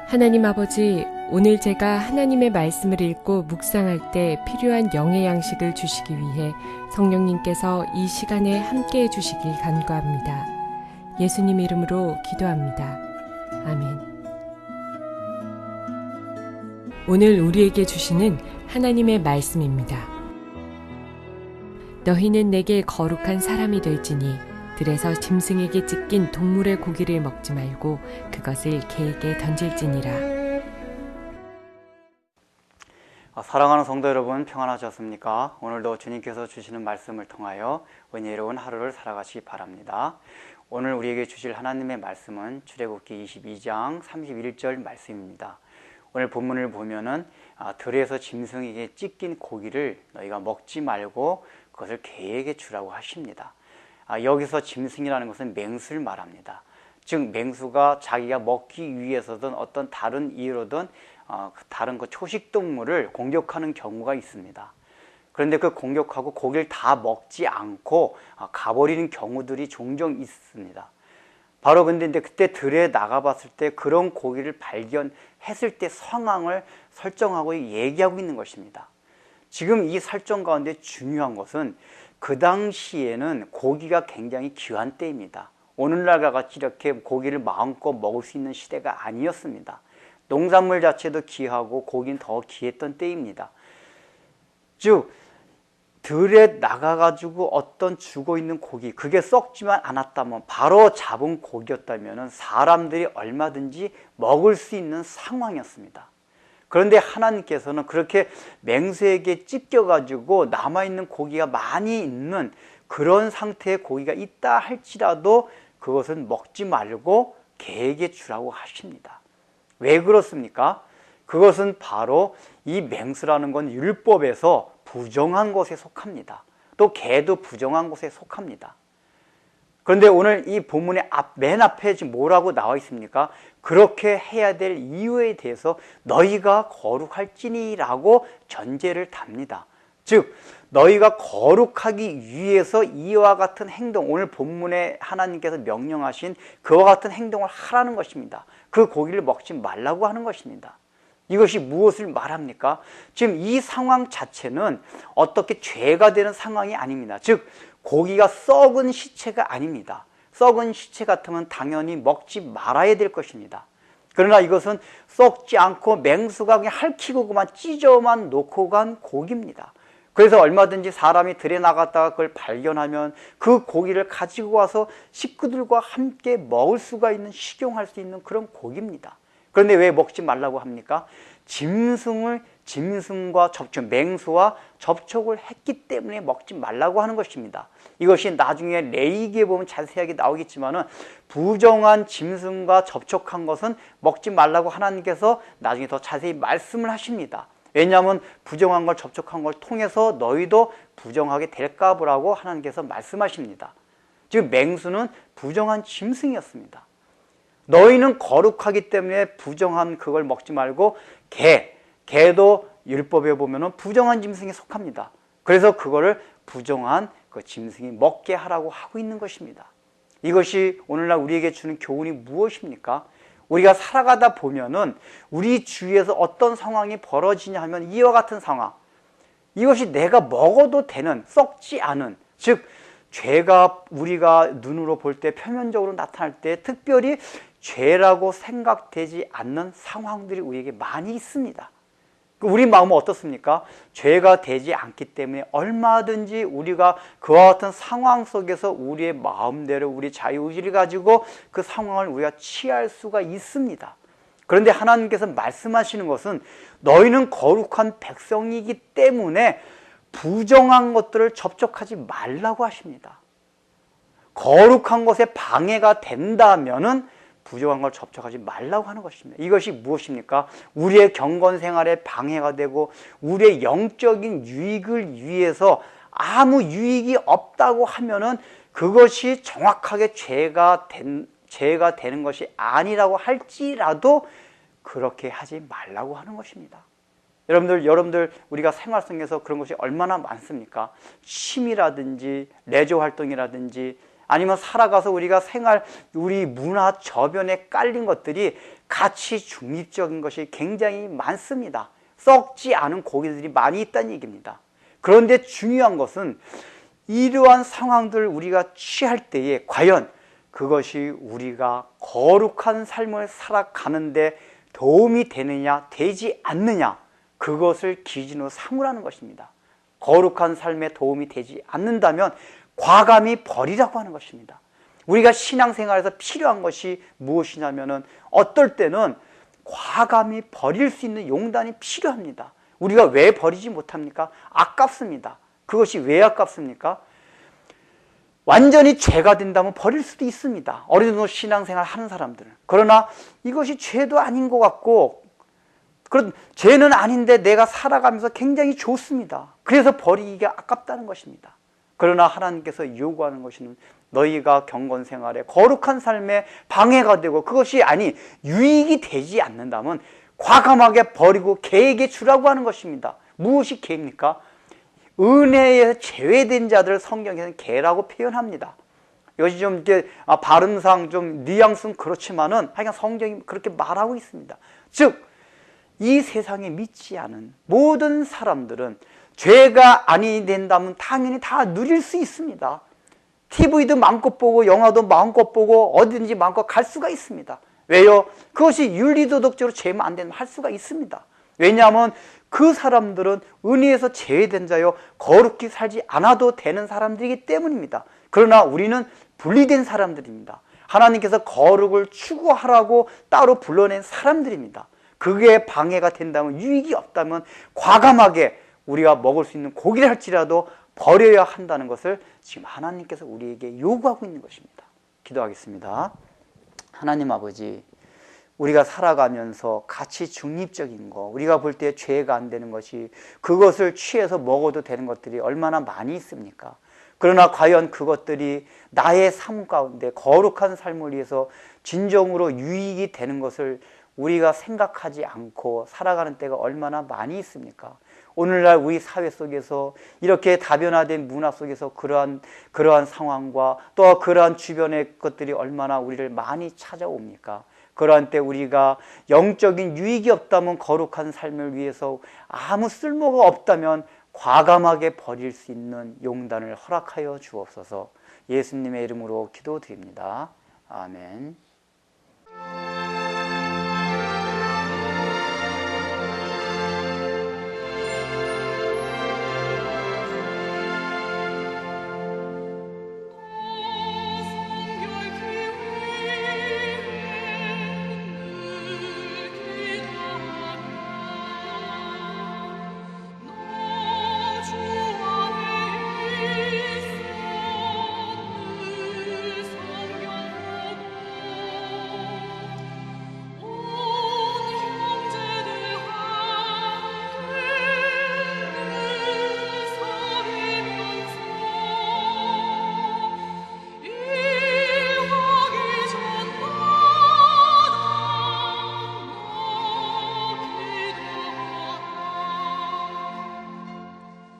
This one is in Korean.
하나님 아버지, 오늘 제가 하나님의 말씀을 읽고 묵상할 때 필요한 영의 양식을 주시기 위해 성령님께서 이 시간에 함께해 주시길 간구합니다. 예수님 이름으로 기도합니다. 아멘. 오늘 우리에게 주시는 하나님의 말씀입니다. 너희는 내게 거룩한 사람이 될지니 들에서 짐승에게 찢긴 동물의 고기를 먹지 말고 그것을 개에게 던질지니라. 사랑하는 성도 여러분, 평안하셨습니까? 오늘도 주님께서 주시는 말씀을 통하여 은혜로운 하루를 살아가시기 바랍니다. 오늘 우리에게 주실 하나님의 말씀은 출애굽기 22장 31절 말씀입니다. 오늘 본문을 보면은 들에서 짐승에게 찢긴 고기를 너희가 먹지 말고 그것을 개에게 주라고 하십니다. 여기서 짐승이라는 것은 맹수를 말합니다. 즉 맹수가 자기가 먹기 위해서든 어떤 다른 이유로든 다른 초식동물을 공격하는 경우가 있습니다. 그런데 그 공격하고 고기를 다 먹지 않고 가버리는 경우들이 종종 있습니다. 바로 근데 그때 들에 나가봤을 때 그런 고기를 발견했을 때 상황을 설정하고 얘기하고 있는 것입니다. 지금 이 설정 가운데 중요한 것은 그 당시에는 고기가 굉장히 귀한 때입니다. 오늘날과 같이 이렇게 고기를 마음껏 먹을 수 있는 시대가 아니었습니다. 농산물 자체도 귀하고 고기는 더 귀했던 때입니다. 즉 들에 나가가지고 어떤 죽어 있는 고기, 그게 썩지만 않았다면, 바로 잡은 고기였다면 사람들이 얼마든지 먹을 수 있는 상황이었습니다. 그런데 하나님께서는 그렇게 맹수에게 찢겨가지고 남아있는 고기가 많이 있는 그런 상태의 고기가 있다 할지라도 그것은 먹지 말고 개에게 주라고 하십니다. 왜 그렇습니까? 그것은 바로 이 맹수라는 건 율법에서 부정한 것에 속합니다. 또 개도 부정한 것에 속합니다. 그런데 오늘 이 본문의 맨 앞에 지금 뭐라고 나와 있습니까? 그렇게 해야 될 이유에 대해서 너희가 거룩할지니라고 전제를 답니다. 즉 너희가 거룩하기 위해서 이와 같은 행동, 오늘 본문에 하나님께서 명령하신 그와 같은 행동을 하라는 것입니다. 그 고기를 먹지 말라고 하는 것입니다. 이것이 무엇을 말합니까? 지금 이 상황 자체는 어떻게 죄가 되는 상황이 아닙니다. 즉 고기가 썩은 시체가 아닙니다. 썩은 시체 같으면 당연히 먹지 말아야 될 것입니다. 그러나 이것은 썩지 않고 맹수가 그냥 핥히고 그만 찢어만 놓고 간 고기입니다. 그래서 얼마든지 사람이 들에 나갔다가 그걸 발견하면 그 고기를 가지고 와서 식구들과 함께 먹을 수가 있는, 식용할 수 있는 그런 고기입니다. 그런데 왜 먹지 말라고 합니까? 짐승과 맹수와 접촉을 했기 때문에 먹지 말라고 하는 것입니다. 이것이 나중에 레위기에 보면 자세하게 나오겠지만은 부정한 짐승과 접촉한 것은 먹지 말라고 하나님께서 나중에 더 자세히 말씀을 하십니다. 왜냐하면 부정한 걸 접촉한 걸 통해서 너희도 부정하게 될까 보라고 하나님께서 말씀하십니다. 지금 맹수는 부정한 짐승이었습니다. 너희는 거룩하기 때문에 부정한 그걸 먹지 말고 개도 율법에 보면은 부정한 짐승에 속합니다. 그래서 그거를 부정한 그 짐승이 먹게 하라고 하고 있는 것입니다. 이것이 오늘날 우리에게 주는 교훈이 무엇입니까? 우리가 살아가다 보면은 우리 주위에서 어떤 상황이 벌어지냐 하면 이와 같은 상황, 이것이 내가 먹어도 되는, 썩지 않은, 즉 죄가 우리가 눈으로 볼 때 표면적으로 나타날 때 특별히 죄라고 생각되지 않는 상황들이 우리에게 많이 있습니다. 우리 마음은 어떻습니까? 죄가 되지 않기 때문에 얼마든지 우리가 그와 같은 상황 속에서 우리의 마음대로 우리 자유의지를 가지고 그 상황을 우리가 취할 수가 있습니다. 그런데 하나님께서 말씀하시는 것은 너희는 거룩한 백성이기 때문에 부정한 것들을 접촉하지 말라고 하십니다. 거룩한 것에 방해가 된다면은 부정한 걸 접촉하지 말라고 하는 것입니다. 이것이 무엇입니까? 우리의 경건 생활에 방해가 되고 우리의 영적인 유익을 위해서 아무 유익이 없다고 하면은 그것이 정확하게 죄가 되는 것이 아니라고 할지라도 그렇게 하지 말라고 하는 것입니다. 여러분들 우리가 생활 속에서 그런 것이 얼마나 많습니까? 취미라든지 레저 활동이라든지 아니면 살아가서 우리가 우리 문화 저변에 깔린 것들이 가치 중립적인 것이 굉장히 많습니다. 썩지 않은 고기들이 많이 있다는 얘기입니다. 그런데 중요한 것은 이러한 상황들을 우리가 취할 때에 과연 그것이 우리가 거룩한 삶을 살아가는데 도움이 되느냐 되지 않느냐, 그것을 기준으로 삼으라는 것입니다. 거룩한 삶에 도움이 되지 않는다면 과감히 버리라고 하는 것입니다. 우리가 신앙생활에서 필요한 것이 무엇이냐면은 어떨 때는 과감히 버릴 수 있는 용단이 필요합니다. 우리가 왜 버리지 못합니까? 아깝습니다. 그것이 왜 아깝습니까? 완전히 죄가 된다면 버릴 수도 있습니다. 어느 정도 신앙생활 하는 사람들은. 그러나 이것이 죄도 아닌 것 같고, 그런 죄는 아닌데 내가 살아가면서 굉장히 좋습니다. 그래서 버리기가 아깝다는 것입니다. 그러나 하나님께서 요구하는 것은 너희가 경건생활에 거룩한 삶에 방해가 되고 그것이 유익이 되지 않는다면 과감하게 버리고 개에게 주라고 하는 것입니다. 무엇이 개입니까? 은혜에 제외된 자들을 성경에서는 개라고 표현합니다. 이것이 좀 이렇게 발음상 좀 뉘앙스는 그렇지만은 하여간 성경이 그렇게 말하고 있습니다. 즉, 이 세상에 믿지 않은 모든 사람들은 죄가 아니 된다면 당연히 다 누릴 수 있습니다. TV도 마음껏 보고 영화도 마음껏 보고 어디든지 마음껏 갈 수가 있습니다. 왜요? 그것이 윤리도덕적으로 죄면 안 되면 할 수가 있습니다. 왜냐하면 그 사람들은 은혜에서 제외된 자요 거룩히 살지 않아도 되는 사람들이기 때문입니다. 그러나 우리는 분리된 사람들입니다. 하나님께서 거룩을 추구하라고 따로 불러낸 사람들입니다. 그게 방해가 된다면, 유익이 없다면 과감하게 우리가 먹을 수 있는 고기를 할지라도 버려야 한다는 것을 지금 하나님께서 우리에게 요구하고 있는 것입니다. 기도하겠습니다. 하나님 아버지, 우리가 살아가면서 가치 중립적인 거, 우리가 볼 때 죄가 안 되는 것이 그것을 취해서 먹어도 되는 것들이 얼마나 많이 있습니까? 그러나 과연 그것들이 나의 삶 가운데 거룩한 삶을 위해서 진정으로 유익이 되는 것을 우리가 생각하지 않고 살아가는 때가 얼마나 많이 있습니까? 오늘날 우리 사회 속에서 이렇게 다변화된 문화 속에서 그러한 상황과 또 그러한 주변의 것들이 얼마나 우리를 많이 찾아옵니까? 그러한 때 우리가 영적인 유익이 없다면, 거룩한 삶을 위해서 아무 쓸모가 없다면 과감하게 버릴 수 있는 용단을 허락하여 주옵소서. 예수님의 이름으로 기도드립니다. 아멘.